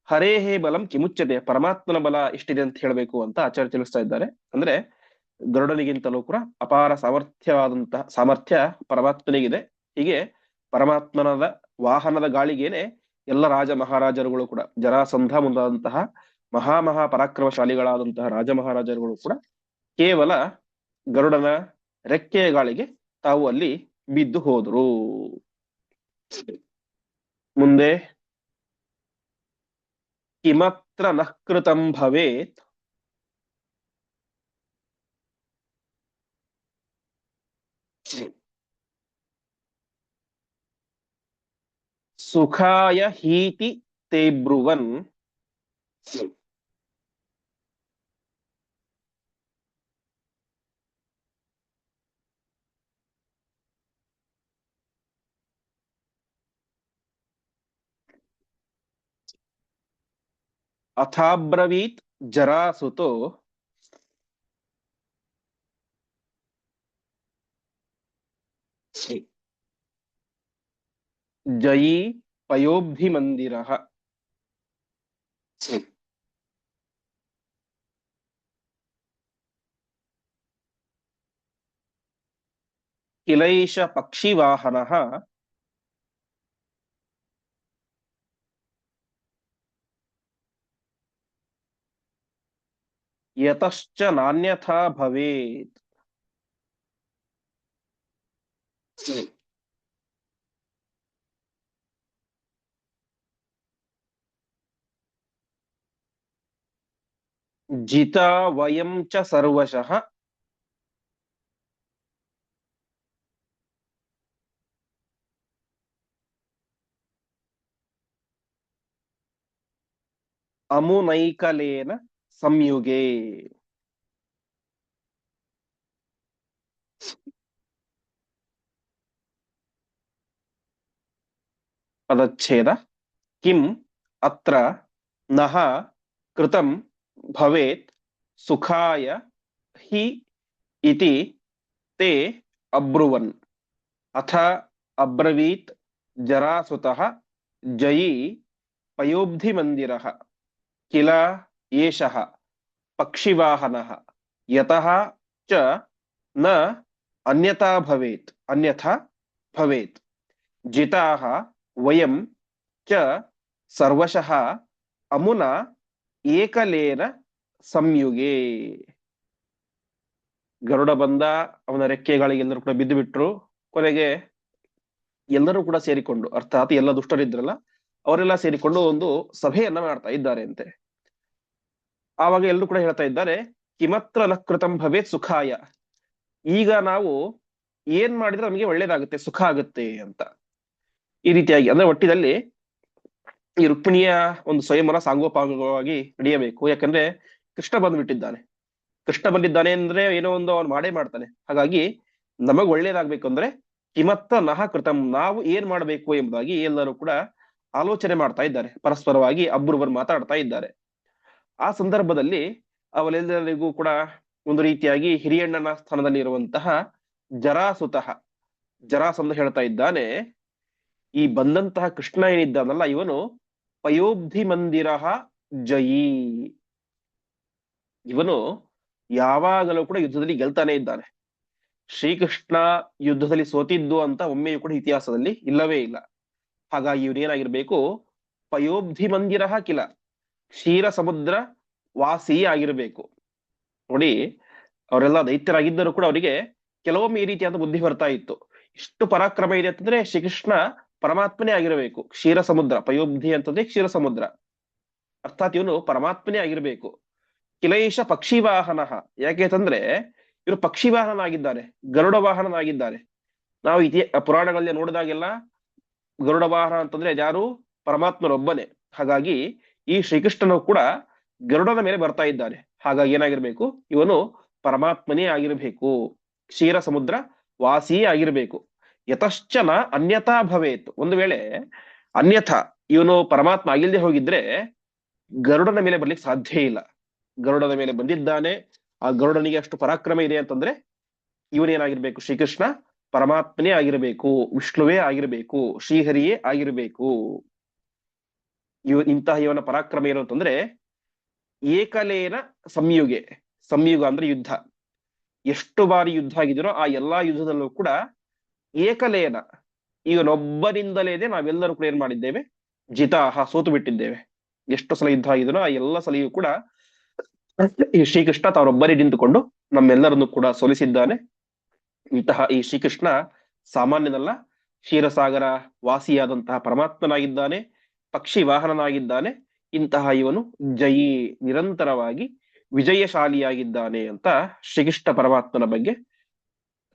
ಹರೇಹೇ ಬಲಂ ಕಿಮುಚ್ಯತೆ, ಪರಮಾತ್ಮನ ಬಲ ಇಷ್ಟಿದೆ ಅಂತ ಹೇಳಬೇಕು ಅಂತ ಆಚಾರ್ಯ ತಿಳಿಸ್ತಾ ಇದ್ದಾರೆ. ಅಂದ್ರೆ ಗರುಡನಿಗಿಂತಲೂ ಕೂಡ ಅಪಾರ ಸಾಮರ್ಥ್ಯವಾದಂತಹ ಸಾಮರ್ಥ್ಯ ಪರಮಾತ್ಮನಿಗಿದೆ. ಹೀಗೆ ಪರಮಾತ್ಮನದ ವಾಹನದ ಗಾಳಿಗೇನೆ ಎಲ್ಲ ರಾಜ ಮಹಾರಾಜರುಗಳು ಕೂಡ, ಜರಾಸಂಧ ಮುಂದಾದಂತಹ ಮಹಾ ಪರಾಕ್ರಮಶಾಲಿಗಳಾದಂತಹ ರಾಜ ಮಹಾರಾಜರುಗಳು ಕೂಡ ಕೇವಲ ಗರುಡನ ರೆಕ್ಕೆಯ ಗಾಳಿಗೆ ತಾವು ಅಲ್ಲಿ ಬಿದ್ದು ಹೋದ್ರು. ಮುಂದೆ ಕಿಮತ್ರ ನಃ ಕೃತಂ ಭವೇತ್ ಸುಖಾಯ ಹೀತಿ ತೇ ಬ್ರುವನ್ ಅಥಾಬ್ರವೀತ್ ಜರಾಸುತೋ ಜಯೀ ಪಯೋಬ್ಧಿಮಂದಿರಃ. ಕಿಲೈಷ ಪಕ್ಷಿವಾಹನಃ ಯತಶ್ಚ ನಾನ್ಯಥಾ ಭವೇತ್. ಜಿತಾ ವಯಂ ಚ ಸರ್ವಶಃ ಅಮುನೈಕಲೇನ ಸಂಯುಗೇ. ಪದಚ್ಛೇದ. ಕಿಂ ಅತ್ರ ನಃ ಕೃತಂ ಭವೇತ್ ಸುಖಾಯ ಹಿ ಇತಿ ತೇ ಅಬ್ರುವನ್ ಅಥ ಅಬ್ರವೀತ್ ಜರಾಸುತಃ ಜಯೀ ಪಯೋಬ್ಧಿಮಂದಿರಃ ಕಿಲ ಏಷಃ ಪಕ್ಷಿವಾಹನಃ ಯತಃ ಚ ನ ಅನ್ಯಥಾ ಭವೇತ್ ಜಿತಾಃ ವಯಂ ಚ ಸರ್ವಶಃ ಅಮುನಾ ಏಕಲೇನ ಸಂಯುಗೇ. ಗರುಡ ಬಂದ, ಅವನ ರೆಕ್ಕೆಗಳಿಗೆ ಎಲ್ಲರೂ ಕೂಡ ಬಿದ್ದು ಬಿಟ್ರು. ಕೊನೆಗೆ ಎಲ್ಲರೂ ಕೂಡ ಸೇರಿಕೊಂಡು, ಅರ್ಥಾತ್ ಎಲ್ಲ ದುಷ್ಟರಿದ್ರಲ್ಲ ಅವರೆಲ್ಲ ಸೇರಿಕೊಂಡು ಒಂದು ಸಭೆಯನ್ನ ಮಾಡ್ತಾ ಇದ್ದಾರೆ ಅಂತೆ. ಆವಾಗ ಎಲ್ಲರೂ ಕೂಡ ಹೇಳ್ತಾ ಇದ್ದಾರೆ, ಕಿಮತ್ರ ನಕೃತಂ ಭವೇತ್ ಸುಖಾಯ, ಈಗ ನಾವು ಏನ್ ಮಾಡಿದ್ರೆ ನಮಗೆ ಒಳ್ಳೇದಾಗುತ್ತೆ, ಸುಖ ಆಗುತ್ತೆ ಅಂತ. ಈ ರೀತಿಯಾಗಿ ಅಂದ್ರೆ ಒಟ್ಟಿನಲ್ಲಿ ಈ ರುಕ್ಮಿಣಿಯ ಒಂದು ಸ್ವಯಂವರ ಸಾಂಗೋಪಾಂಗವಾಗಿ ನಡೆಯಬೇಕು. ಯಾಕಂದ್ರೆ ಕೃಷ್ಣ ಬಂದ್ಬಿಟ್ಟಿದ್ದಾನೆ. ಕೃಷ್ಣ ಬಂದಿದ್ದಾನೆ ಅಂದ್ರೆ ಏನೋ ಒಂದು ಅವನು ಮಾಡೇ ಮಾಡ್ತಾನೆ. ಹಾಗಾಗಿ ನಮಗ್ ಒಳ್ಳೇದಾಗ್ಬೇಕು ಅಂದ್ರೆ ಕಿಮತ್ತ ನಹ ಕೃತಂ, ನಾವು ಏನ್ ಮಾಡ್ಬೇಕು ಎಂಬುದಾಗಿ ಎಲ್ಲರೂ ಕೂಡ ಆಲೋಚನೆ ಮಾಡ್ತಾ ಇದ್ದಾರೆ. ಪರಸ್ಪರವಾಗಿ ಒಬ್ಬರೊಬ್ಬರು ಮಾತಾಡ್ತಾ ಇದ್ದಾರೆ. ಆ ಸಂದರ್ಭದಲ್ಲಿ ಅವರೆಲ್ಲರಿಗೂ ಕೂಡ ಒಂದು ರೀತಿಯಾಗಿ ಹಿರಿಯಣ್ಣನ ಸ್ಥಾನದಲ್ಲಿ ಇರುವಂತಹ ಜರಾಸುತಃ ಜರಾಸಂಧ ಹೇಳ್ತಾ ಇದ್ದಾನೆ, ಈ ಬಂದಂತಹ ಕೃಷ್ಣ ಏನಿದ್ದಾನಲ್ಲ ಇವನು ಪಯೋಬ್ಧಿ ಮಂದಿರ ಜಯಿ, ಇವನು ಯಾವಾಗಲೂ ಕೂಡ ಯುದ್ಧದಲ್ಲಿ ಗೆಲ್ತಾನೆ ಇದ್ದಾನೆ. ಶ್ರೀಕೃಷ್ಣ ಯುದ್ಧದಲ್ಲಿ ಸೋತಿದ್ದು ಅಂತ ಒಮ್ಮೆಯೂ ಕೂಡ ಇತಿಹಾಸದಲ್ಲಿ ಇಲ್ಲವೇ ಇಲ್ಲ. ಹಾಗಾಗಿ ಇವನೇನಾಗಿರ್ಬೇಕು, ಪಯೋಬ್ಧಿ ಮಂದಿರ ಕಿಲ, ಕ್ಷೀರ ಸಮುದ್ರ ವಾಸಿ ಆಗಿರಬೇಕು. ನೋಡಿ, ಅವರೆಲ್ಲ ದೈತ್ಯರಾಗಿದ್ದರೂ ಕೂಡ ಅವರಿಗೆ ಕೆಲವೊಮ್ಮೆ ಈ ರೀತಿಯಾದ ಬುದ್ಧಿ ಬರ್ತಾ ಇತ್ತು. ಇಷ್ಟು ಪರಾಕ್ರಮ ಇದೆ ಅಂತಂದ್ರೆ ಶ್ರೀಕೃಷ್ಣ ಪರಮಾತ್ಮನೇ ಆಗಿರಬೇಕು. ಕ್ಷೀರ ಸಮುದ್ರ, ಪಯೋಬ್ಧಿ ಅಂತಂದ್ರೆ ಕ್ಷೀರ ಸಮುದ್ರ, ಅರ್ಥಾತ್ ಇವನು ಪರಮಾತ್ಮನೇ ಆಗಿರ್ಬೇಕು. ಕಿಲೈಷ ಪಕ್ಷಿ ವಾಹನ, ಯಾಕೆ ಅಂತಂದ್ರೆ ಇವರು ಪಕ್ಷಿ ವಾಹನನಾಗಿದ್ದಾರೆ, ಗರುಡ ವಾಹನನಾಗಿದ್ದಾರೆ. ನಾವು ಪುರಾಣಗಳಲ್ಲಿ ನೋಡಿದಾಗೆಲ್ಲ ಗರುಡ ವಾಹನ ಅಂತಂದ್ರೆ ಯಾರು, ಪರಮಾತ್ಮನೊಬ್ಬನೇ. ಹಾಗಾಗಿ ಈ ಶ್ರೀಕೃಷ್ಣನು ಕೂಡ ಗರುಡನ ಮೇಲೆ ಬರ್ತಾ ಇದ್ದಾನೆ. ಹಾಗಾಗಿ ಏನಾಗಿರ್ಬೇಕು, ಇವನು ಪರಮಾತ್ಮನೇ ಆಗಿರಬೇಕು, ಕ್ಷೀರ ಸಮುದ್ರ ವಾಸಿಯೇ ಆಗಿರ್ಬೇಕು. ಯತಶ್ಚನ ಅನ್ಯಥಾ ಭವೇತ್, ಒಂದು ವೇಳೆ ಅನ್ಯಥಾ ಇವನು ಪರಮಾತ್ಮ ಆಗಿಲ್ಲದೆ ಹೋಗಿದ್ರೆ ಗರುಡನ ಮೇಲೆ ಬರ್ಲಿಕ್ಕೆ ಸಾಧ್ಯ ಇಲ್ಲ. ಗರುಡನ ಮೇಲೆ ಬಂದಿದ್ದಾನೆ, ಆ ಗರುಡನಿಗೆ ಅಷ್ಟು ಪರಾಕ್ರಮ ಇದೆ ಅಂತಂದ್ರೆ ಇವನೇನಾಗಿರ್ಬೇಕು, ಶ್ರೀಕೃಷ್ಣ ಪರಮಾತ್ಮನೇ ಆಗಿರಬೇಕು, ವಿಷ್ಣುವೇ ಆಗಿರಬೇಕು, ಶ್ರೀಹರಿಯೇ ಆಗಿರಬೇಕು. ಇವನ ಪರಾಕ್ರಮ ಏನು ಅಂತಂದ್ರೆ ಏಕಲೇನ ಸಂಯುಗೆ, ಸಂಯುಗ ಅಂದ್ರೆ ಯುದ್ಧ, ಎಷ್ಟು ಬಾರಿ ಯುದ್ಧ ಆಗಿದಿರೋ ಆ ಎಲ್ಲಾ ಯುದ್ಧದಲ್ಲೂ ಕೂಡ ಏಕಲೇನ, ಇವನೊಬ್ಬರಿಂದಲೇನೆ ನಾವೆಲ್ಲರೂ ಕೂಡ ಏನ್ ಮಾಡಿದ್ದೇವೆ, ಜಿತಾಹ, ಸೋತು ಬಿಟ್ಟಿದ್ದೇವೆ. ಎಷ್ಟು ಸಲ ಯುದ್ಧ ಆಗಿದನೋ ಆ ಎಲ್ಲ ಸಲಿಯೂ ಕೂಡ ಈ ಶ್ರೀಕೃಷ್ಣ ತಾವರೊಬ್ಬರೇ ನಿಂತುಕೊಂಡು ನಮ್ಮೆಲ್ಲರನ್ನು ಕೂಡ ಸೋಲಿಸಿದ್ದಾನೆ. ಇಂತಹ ಈ ಶ್ರೀಕೃಷ್ಣ ಸಾಮಾನ್ಯನಲ್ಲ, ಕ್ಷೀರಸಾಗರ ವಾಸಿಯಾದಂತಹ ಪರಮಾತ್ಮನಾಗಿದ್ದಾನೆ, ಪಕ್ಷಿ ವಾಹನನಾಗಿದ್ದಾನೆ. ಇಂತಹ ಇವನು ಜಯಿ, ನಿರಂತರವಾಗಿ ವಿಜಯಶಾಲಿಯಾಗಿದ್ದಾನೆ ಅಂತ ಶ್ರೀಕೃಷ್ಣ ಪರಮಾತ್ಮನ ಬಗ್ಗೆ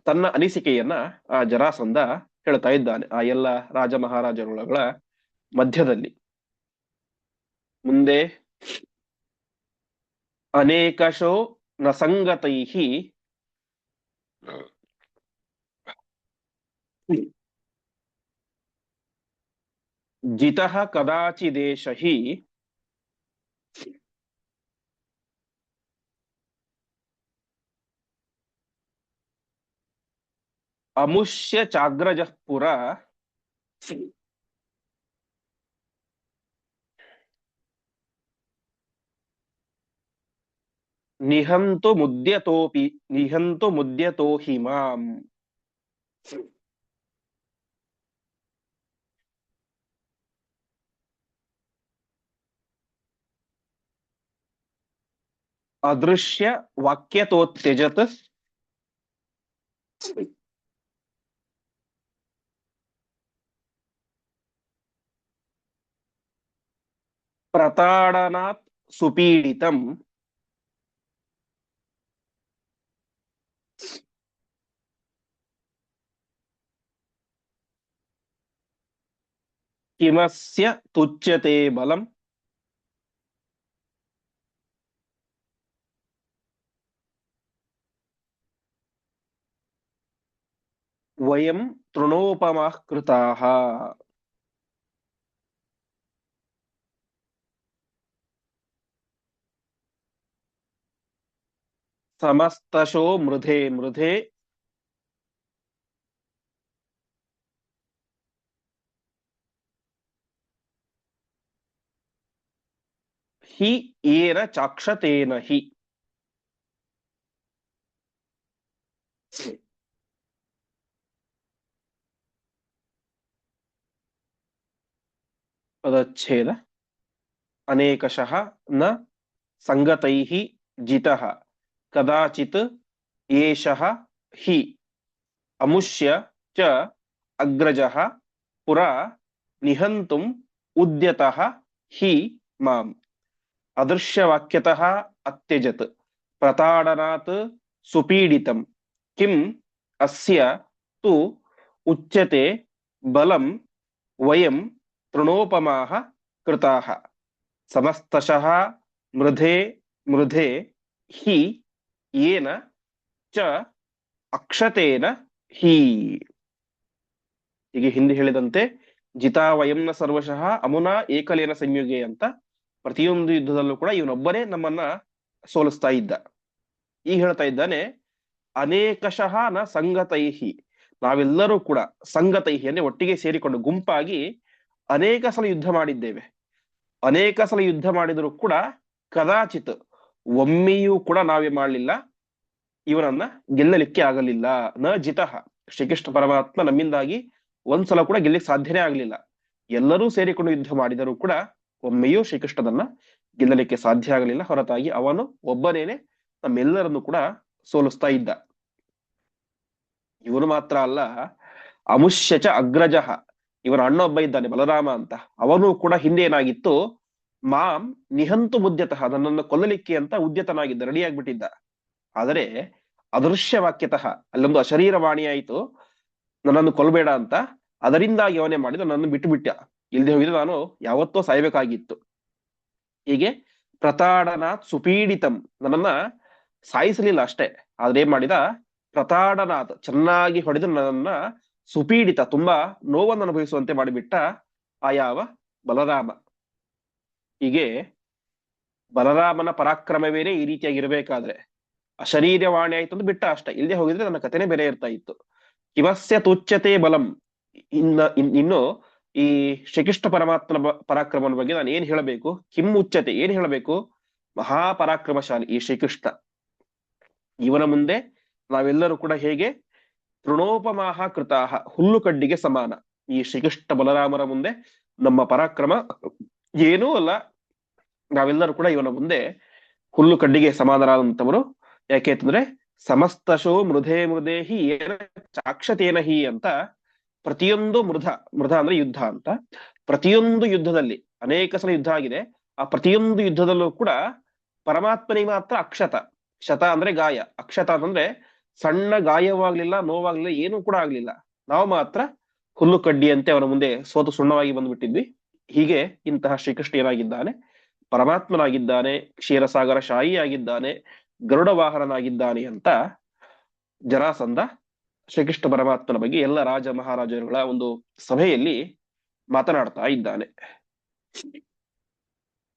ತನ್ನ ಅನಿಸಿಕೆಯನ್ನ ಆ ಜರಾಸಂಧ ಹೇಳ್ತಾ ಇದ್ದಾನೆ ಆ ಎಲ್ಲ ರಾಜ ಮಹಾರಾಜರುಗಳ ಮಧ್ಯದಲ್ಲಿ. ಮುಂದೆ ಅನೇಕಶೋ ನ ಸಂಗತೈಹಿ ಜಿತಃ ಕದಾಚಿದೇಶಹಿ ಅಮುಷ್ಯ ಚಾಗ್ರಜಃ ಪುರ ನಿಹಂತು ಮುದ್ಯತೋ ಹಿಮಾಂ. ಅದೃಶ್ಯ ವಾಕ್ಯತೋತ್ಯಜತ್ ಪ್ರತಾಡನಾತ್ ಸುಪೀಡಿತಂ ಕಿಮಸ್ಯ ತುಚ್ಯತೆ ಬಲಂ ವಯಂ ತೃಣೋಪಮಾಃ ಕೃತಾಃ. ಸಮಸ್ತಶೋ ಮೃಧೆ ಮೃಧೆ ಹಿ ಏನ ಚಾಕ್ಷತೇನ ಹಿ. ಪದಚ್ಛೇದ ಅನೇಕಶಃ ನ ಸಂಗತೈಃ ಜಿತಃ ಕದಾಚಿತ್ ಏಷಃ ಹಿ ಅಮುಷ್ಯ ಚ ಅಗ್ರಜಃ ಪುರ ನಿಹಂತುಂ ಉದ್ಯತಃ ಹಿ ಮಾಂ. ಅದೃಶ್ಯವಾಕ್ಯತಃ ಅತ್ಯಜತ್ ಪ್ರತಾಡನಾತ್ ಸುಪೀಡಿತಂ ಕಿಂ ಅಸ್ಯ ತು ಉಚ್ಯತೆ ಬಲಂ ವಯಂ ತೃಣೋಪಮಾಃ ಕೃತಾಃ. ಸಮಸ್ತಶಃ ಮೃಧೆ ಮೃಧೆ ಹಿ ಯೇನ ಚ ಅಕ್ಷತೇನ ಹಿ. ಹೀಗೆ ಹಿಂದೆ ಹೇಳಿದಂತೆ ಜಿತಾ ವಯಂನ ಸರ್ವಶಃ ಅಮುನಾ ಏಕಲೇನ ಸಂಯುಗೆ ಅಂತ ಪ್ರತಿಯೊಂದು ಯುದ್ಧದಲ್ಲೂ ಕೂಡ ಇವನೊಬ್ಬನೇ ನಮ್ಮನ್ನ ಸೋಲಿಸ್ತಾ ಇದ್ದ. ಈಗ ಹೇಳ್ತಾ ಇದ್ದಾನೆ, ಅನೇಕಶಃ ನ ಸಂಗತೈಹಿ, ನಾವೆಲ್ಲರೂ ಕೂಡ ಸಂಗತೈಹಿ ಅಂದ್ರೆ ಒಟ್ಟಿಗೆ ಸೇರಿಕೊಂಡು ಗುಂಪಾಗಿ ಅನೇಕ ಸಲ ಯುದ್ಧ ಮಾಡಿದ್ದೇವೆ. ಅನೇಕ ಸಲ ಯುದ್ಧ ಮಾಡಿದರೂ ಕೂಡ ಕದಾಚಿತ್ ಒಮ್ಮೆಯೂ ಕೂಡ ನಾವೇ ಮಾಡಲಿಲ್ಲ, ಇವನನ್ನ ಗೆಲ್ಲಲಿಕ್ಕೆ ಆಗಲಿಲ್ಲ. ನ ಜಿತಃ, ಶ್ರೀಕೃಷ್ಣ ಪರಮಾತ್ಮ ನಮ್ಮಿಂದಾಗಿ ಒಂದ್ಸಲ ಕೂಡ ಗೆಲ್ಲಕ್ಕೆ ಸಾಧ್ಯನೇ ಆಗಲಿಲ್ಲ. ಎಲ್ಲರೂ ಸೇರಿಕೊಂಡು ಯುದ್ಧ ಮಾಡಿದರೂ ಕೂಡ ಒಮ್ಮೆಯೂ ಶ್ರೀಕೃಷ್ಣನನ್ನ ಗೆಲ್ಲಲಿಕ್ಕೆ ಸಾಧ್ಯ ಆಗಲಿಲ್ಲ, ಹೊರತಾಗಿ ಅವನು ಒಬ್ಬನೇನೆ ನಮ್ಮೆಲ್ಲರನ್ನು ಕೂಡ ಸೋಲಿಸ್ತಾ ಇದ್ದ. ಇವನು ಮಾತ್ರ ಅಲ್ಲ, ಅಮುಷ್ಯಚ ಅಗ್ರಜಃ, ಇವನ ಅಣ್ಣ ಒಬ್ಬ ಇದ್ದಾನೆ ಬಲರಾಮ ಅಂತ, ಅವನು ಕೂಡ ಹಿಂದೆ ಏನಾಗಿತ್ತು, ಮಾಂ ನಿಹಂತು ಮುದ್ಯತಃ, ನನ್ನನ್ನು ಕೊಲ್ಲಲಿಕ್ಕೆ ಅಂತ ಉದ್ಯತನಾಗಿದ್ದ, ರೆಡಿಯಾಗ್ಬಿಟ್ಟಿದ್ದ. ಆದರೆ ಅದೃಶ್ಯ ವಾಕ್ಯತಃ, ಅಲ್ಲೊಂದು ಅಶರೀರವಾಣಿ ಆಯಿತು, ನನ್ನನ್ನು ಕೊಲ್ಲಬೇಡ ಅಂತ. ಅದರಿಂದಾಗಿ ಅವನೇ ಮಾಡಿದ, ನನ್ನನ್ನು ಬಿಟ್ಟು ಬಿಟ್ಟ. ಇಲ್ದೆ ಹೋಗಿದ್ರೆ ನಾನು ಯಾವತ್ತೋ ಸಾಯ್ಬೇಕಾಗಿತ್ತು. ಹೀಗೆ ಪ್ರತಾಡನಾಥ್ ಸುಪೀಡಿತಂ, ನನ್ನನ್ನ ಸಾಯಿಸಲಿಲ್ಲ ಅಷ್ಟೇ, ಆದ್ರೆ ಏನ್ ಮಾಡಿದ, ಪ್ರತಾಡನಾಥ್, ಚೆನ್ನಾಗಿ ಹೊಡೆದು ನನ್ನನ್ನ ಸುಪೀಡಿತ, ತುಂಬಾ ನೋವನ್ನು ಅನುಭವಿಸುವಂತೆ ಮಾಡಿಬಿಟ್ಟ ಆ ಯಾವ ಬಲರಾಮ. ಹೀಗೆ ಬಲರಾಮನ ಪರಾಕ್ರಮವೇನೆ ಈ ರೀತಿಯಾಗಿರ್ಬೇಕಾದ್ರೆ, ಅಶರೀರವಾಣಿ ಆಯ್ತು ಅಂತ ಬಿಟ್ಟ ಅಷ್ಟೇ, ಇಲ್ಲದೆ ಹೋಗಿದ್ರೆ ನನ್ನ ಕಥೆನೇ ಬೇರೆ ಇರ್ತಾ ಇತ್ತು. ಕಿವಸ್ಯ ತುಚ್ಯತೆ ಬಲಂ, ಇನ್ನು ಈ ಶ್ರೀಕೃಷ್ಣ ಪರಮಾತ್ಮನ ಪರಾಕ್ರಮನ ಬಗ್ಗೆ ನಾನು ಏನ್ ಹೇಳಬೇಕು, ಕಿಂ ಉಚ್ಯತೆ, ಏನ್ ಹೇಳಬೇಕು, ಮಹಾಪರಾಕ್ರಮಶಾಲಿ ಈ ಶ್ರೀಕೃಷ್ಣ. ಇವನ ಮುಂದೆ ನಾವೆಲ್ಲರೂ ಕೂಡ ಹೇಗೆ ತೃಣೋಪಮಾಹ ಕೃತಾಹ, ಹುಲ್ಲು ಕಡ್ಡಿಗೆ ಸಮಾನ. ಈ ಶ್ರೀಕೃಷ್ಣ ಬಲರಾಮರ ಮುಂದೆ ನಮ್ಮ ಪರಾಕ್ರಮ ಏನೂ ಅಲ್ಲ, ನಾವೆಲ್ಲರೂ ಕೂಡ ಇವನ ಮುಂದೆ ಹುಲ್ಲು ಕಡ್ಡಿಗೆ ಸಮಾನರಾದಂಥವರು. ಯಾಕೆ ಅಂತಂದ್ರೆ ಸಮಸ್ತಶೋ ಮೃಧೇ ಮೃದೇಹಿ ಏನ ಚಾಕ್ಷತೇನ ಹಿ ಅಂತ, ಪ್ರತಿಯೊಂದು ಮೃಧ ಅಂದ್ರೆ ಯುದ್ಧ ಅಂತ, ಪ್ರತಿಯೊಂದು ಯುದ್ಧದಲ್ಲಿ ಅನೇಕ ಸಲ ಯುದ್ಧ ಆಗಿದೆ, ಆ ಪ್ರತಿಯೊಂದು ಯುದ್ಧದಲ್ಲೂ ಕೂಡ ಪರಮಾತ್ಮನಿಗೆ ಮಾತ್ರ ಅಕ್ಷತ, ಶತ ಅಂದ್ರೆ ಗಾಯ, ಅಕ್ಷತ ಅಂತಂದ್ರೆ ಸಣ್ಣ ಗಾಯವಾಗ್ಲಿಲ್ಲ, ನೋವಾಗ್ಲಿಲ್ಲ, ಏನೂ ಕೂಡ ಆಗ್ಲಿಲ್ಲ. ನಾವು ಮಾತ್ರ ಹುಲ್ಲು ಕಡ್ಡಿಯಂತೆ ಅವನ ಮುಂದೆ ಸೋತು ಸುಣ್ಣವಾಗಿ ಬಂದ್ಬಿಟ್ಟಿದ್ವಿ. ಹೀಗೆ ಇಂತಹ ಶ್ರೀಕೃಷ್ಣ ಏನಾಗಿದ್ದಾನೆ, ಪರಮಾತ್ಮನಾಗಿದ್ದಾನೆ, ಕ್ಷೀರಸಾಗರ ಶಾಹಿ ಆಗಿದ್ದಾನೆ, ಗರುಡ ವಾಹನನಾಗಿದ್ದಾನೆ ಅಂತ ಜರಾಸಂಧ ಶ್ರೀಕೃಷ್ಣ ಪರಮಾತ್ಮನ ಬಗ್ಗೆ ಎಲ್ಲ ರಾಜ ಮಹಾರಾಜರುಗಳ ಒಂದು ಸಭೆಯಲ್ಲಿ ಮಾತನಾಡ್ತಾ ಇದ್ದಾನೆ.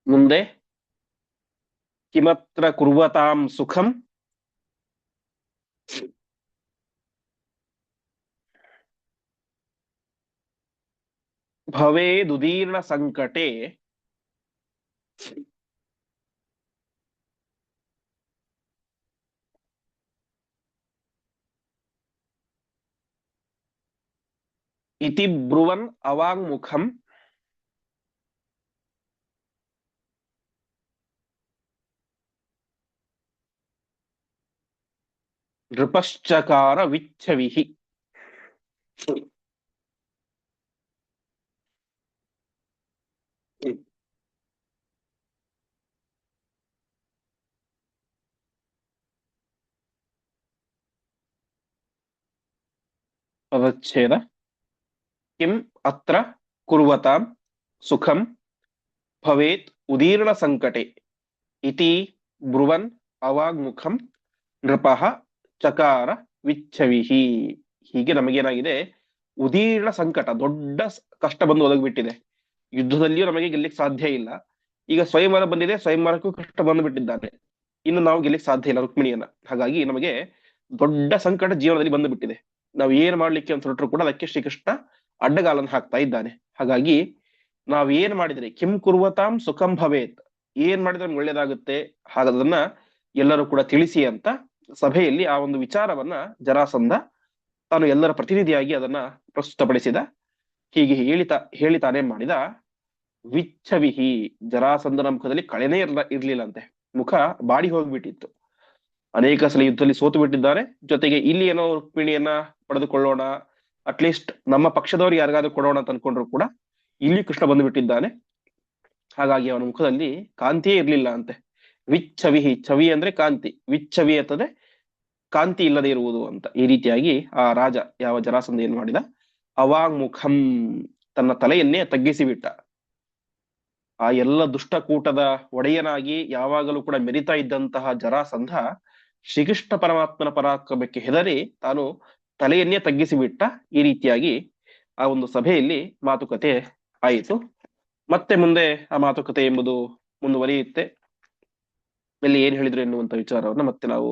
ಮುಂದೆ ಕಿಮತ್ರ ಕುರ್ವತಾಂ ಸುಖಂ ಭವೇದುದೀರ್ಣ ಸಂಕಟೆ ಇತಿ ಬ್ರುವನ್ ಅವಾಂಗ್ಮುಖಂ ನೃಪಶ್ಚಕಾರ ವಿಚ್ಛವಿಹಿ. ಪದಚ್ಛೇದ ಕಿಂ ಅತ್ರ ಕುರ್ವತಾಂ ಸುಖಂ ಭವೇತ್ ಉದೀರ್ಣ ಸಂಕಟೆ ಇತಿ ಬ್ರುವನ್ ಅವಾಗ್ಮುಖಂ ನೃಪಃ ಚಕಾರ ವಿಚ್ಛವಿಹಿ. ಹೀಗೆ ನಮಗೇನಾಗಿದೆ, ಉದೀರ್ಣ ಸಂಕಟ, ದೊಡ್ಡ ಕಷ್ಟ ಬಂದು ಒದಗಿಬಿಟ್ಟಿದೆ. ಯುದ್ಧದಲ್ಲಿಯೂ ನಮಗೆ ಗೆಲ್ಲಿಕ್ ಸಾಧ್ಯ ಇಲ್ಲ. ಈಗ ಸ್ವಯಂವರ ಬಂದಿದೆ, ಸ್ವಯಂವರಕ್ಕೂ ಕಷ್ಟ ಬಂದುಬಿಟ್ಟಿದ್ದಾನೆ, ಇನ್ನು ನಾವು ಗೆಲ್ಲಿಕ್ ಸಾಧ್ಯ ಇಲ್ಲ ರುಕ್ಮಿಣಿಯನ್ನ. ಹಾಗಾಗಿ ನಮಗೆ ದೊಡ್ಡ ಸಂಕಟ ಜೀವನದಲ್ಲಿ ಬಂದು ಬಿಟ್ಟಿದೆ. ನಾವು ಏನ್ ಮಾಡ್ಲಿಕ್ಕೆ ಅಂತ ಹೊರಟ್ರು ಕೂಡ ಅದಕ್ಕೆ ಶ್ರೀಕೃಷ್ಣ ಅಡ್ಡಗಾಲನ್ನು ಹಾಕ್ತಾ ಇದ್ದಾನೆ. ಹಾಗಾಗಿ ನಾವ್ ಏನ್ ಮಾಡಿದ್ರೆ ಕಿಂ ಕುರ್ವತಾಂ ಸುಖಂ ಭವೇತ್, ಏನ್ ಮಾಡಿದ್ರೆ ಒಳ್ಳೇದಾಗುತ್ತೆ, ಹಾಗದನ್ನ ಎಲ್ಲರೂ ಕೂಡ ತಿಳಿಸಿ ಅಂತ ಸಭೆಯಲ್ಲಿ ಆ ಒಂದು ವಿಚಾರವನ್ನ ಜರಾಸಂಧ ತಾನು ಎಲ್ಲರ ಪ್ರತಿನಿಧಿಯಾಗಿ ಅದನ್ನ ಪ್ರಸ್ತುತಪಡಿಸಿದ. ಹೀಗೆ ಹೇಳಿತಾನೆ ಮಾಡಿದ. ವಿಚ್ಛವಿಹಿ, ಜರಾಸಂಧನ ಮುಖದಲ್ಲಿ ಕಳೆನೇ ಇರ್ಲಿಲ್ಲಂತೆ, ಮುಖ ಬಾಡಿ ಹೋಗ್ಬಿಟ್ಟಿತ್ತು. ಅನೇಕ ಸಲ ಯುದ್ಧದಲ್ಲಿ ಸೋತು ಬಿಟ್ಟಿದ್ದಾರೆ, ಜೊತೆಗೆ ಇಲ್ಲಿ ಏನೋ ರುಕ್ಮಿಣಿಯನ್ನ ಪಡೆದುಕೊಳ್ಳೋಣ, ಅಟ್ಲೀಸ್ಟ್ ನಮ್ಮ ಪಕ್ಷದವ್ರಿಗೆ ಯಾರಿಗಾದ್ರೂ ಕೊಡೋಣ ಅಂತ ಅನ್ಕೊಂಡ್ರು ಕೂಡ ಇಲ್ಲಿ ಕೃಷ್ಣ ಬಂದು ಬಿಟ್ಟಿದ್ದಾನೆ. ಹಾಗಾಗಿ ಅವನ ಮುಖದಲ್ಲಿ ಕಾಂತಿಯೇ ಇರ್ಲಿಲ್ಲ ಅಂತೆ. ವಿಚ್ಛವಿಹಿ, ಛವಿ ಅಂದ್ರೆ ಕಾಂತಿ, ವಿಚ್ಛವಿ ಅಂತಂದ್ರೆ ಕಾಂತಿ ಇಲ್ಲದೆ ಇರುವುದು ಅಂತ. ಈ ರೀತಿಯಾಗಿ ಆ ರಾಜ ಯಾವ ಜರಾಸಂಧ ಏನ್ ಮಾಡಿದ, ಅವಾಂಗ್ಮುಖಂ, ತನ್ನ ತಲೆಯನ್ನೇ ತಗ್ಗಿಸಿ ಬಿಟ್ಟ. ಆ ಎಲ್ಲ ದುಷ್ಟಕೂಟದ ಒಡೆಯನಾಗಿ ಯಾವಾಗಲೂ ಕೂಡ ಮೆರಿತಾ ಇದ್ದಂತಹ ಜರಾಸಂಧ ಶ್ರೀಕೃಷ್ಣ ಪರಮಾತ್ಮನ ಪರಾಕ್ರಮಕ್ಕೆ ಹೆದರಿ ತಾನು ತಲೆಯನ್ನೇ ತಗ್ಗಿಸಿ ಬಿಟ್ಟ. ಈ ರೀತಿಯಾಗಿ ಆ ಒಂದು ಸಭೆಯಲ್ಲಿ ಮಾತುಕತೆ ಆಯಿತು. ಮತ್ತೆ ಮುಂದೆ ಆ ಮಾತುಕತೆ ಎಂಬುದು ಮುಂದುವರಿಯುತ್ತೆ. ಇಲ್ಲಿ ಏನ್ ಹೇಳಿದ್ರು ಎನ್ನುವಂತ ವಿಚಾರವನ್ನ ಮತ್ತೆ ನಾವು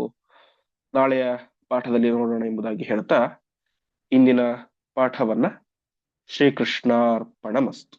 ನಾಳೆಯ ಪಾಠದಲ್ಲಿ ನೋಡೋಣ ಎಂಬುದಾಗಿ ಹೇಳ್ತಾ ಇಂದಿನ ಪಾಠವನ್ನ ಶ್ರೀಕೃಷ್ಣಾರ್ಪಣಮಸ್ತು.